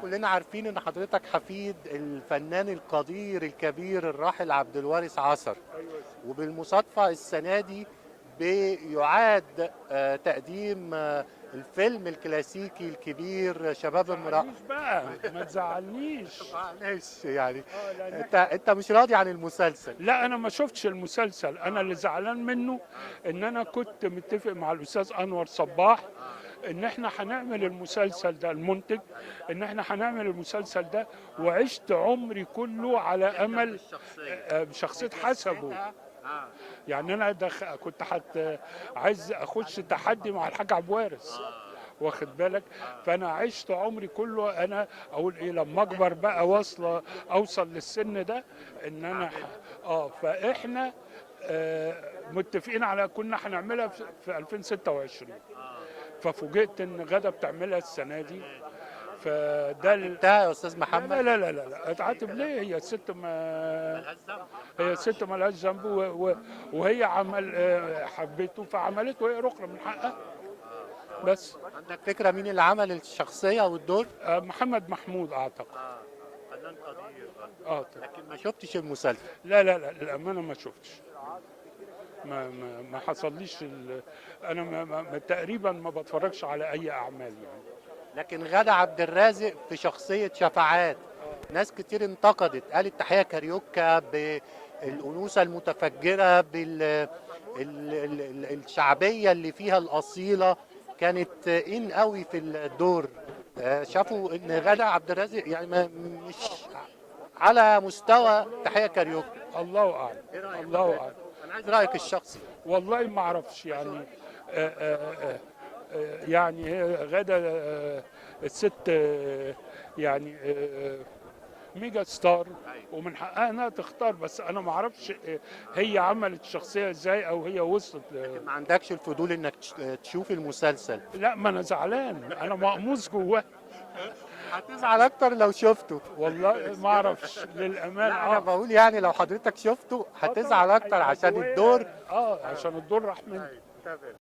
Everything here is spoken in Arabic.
كلنا عارفين ان حضرتك حفيد الفنان القدير الكبير الراحل عبد الوارث عصر. وبالمصادفة السنة دي بيعاد تقديم الفيلم الكلاسيكي الكبير شباب امرأة. تزعلنيش بقى، ما تزعلنيش. معلش يعني. لان انت مش راضي عن المسلسل؟ لا، انا ما شفتش المسلسل. انا اللي زعلان منه ان انا كنت متفق مع الاستاذ انور صباح ان احنا هنعمل المسلسل ده، المنتج، ان احنا هنعمل المسلسل ده، وعشت عمري كله على امل بشخصية حسبه. يعني انا كنت عايز اخش تحدي مع الحاج عبد الوارث، واخد بالك. فانا عشت عمري كله انا اقول ايه لما اكبر بقى اوصل للسن ده ان انا فاحنا متفقين على كنا هنعملها في 2026. ففوجئت ان غدا بتعملها السنه دي. فده انتهى يا استاذ لا محمد. لا لا لا لا لا، اتعاتب ليه؟ هي الست مالهاش ذنب، وهي عمل حبيته فعملته، هي اخرى من حقها. بس عندك فكرة مين اللي عمل الشخصية والدور؟ محمد محمود اعتقد. فنان قدير برضه. اه لكن ما شفتش المسلسل. لا لا لا، للامانه ما شفتش. ما حصليش انا تقريبا ما بتفرجش على اي اعمال يعني. لكن غادة عبد الرازق في شخصية شفاعات، ناس كتير انتقدت، قالت تحية كاريوكا بالأنوثة المتفجرة بالشعبية اللي فيها الأصيلة، كانت إن قوي في الدور. شافوا إن غادة عبد الرازق يعني مش على مستوى تحية كاريوكا. الله اعلم. إيه رأيك الله حضرتك؟ اعلم. أنا عايز رأيك الشخصي. والله ما اعرفش يعني. يعني هي غادة الست يعني ميجا ستار، ومن حقها انها تختار. بس انا ما اعرفش هي عملت شخصيه ازاي او هي وصلت ما عندكش الفضول إنك تشوف المسلسل؟ لا، ما انا زعلان، انا مقموص جواه. هتزعل اكتر لو شفته. والله ما اعرفش للامانه. لا انا بقول يعني لو حضرتك شفته هتزعل اكتر عشان الدور. عشان الدور راح مني. تمام.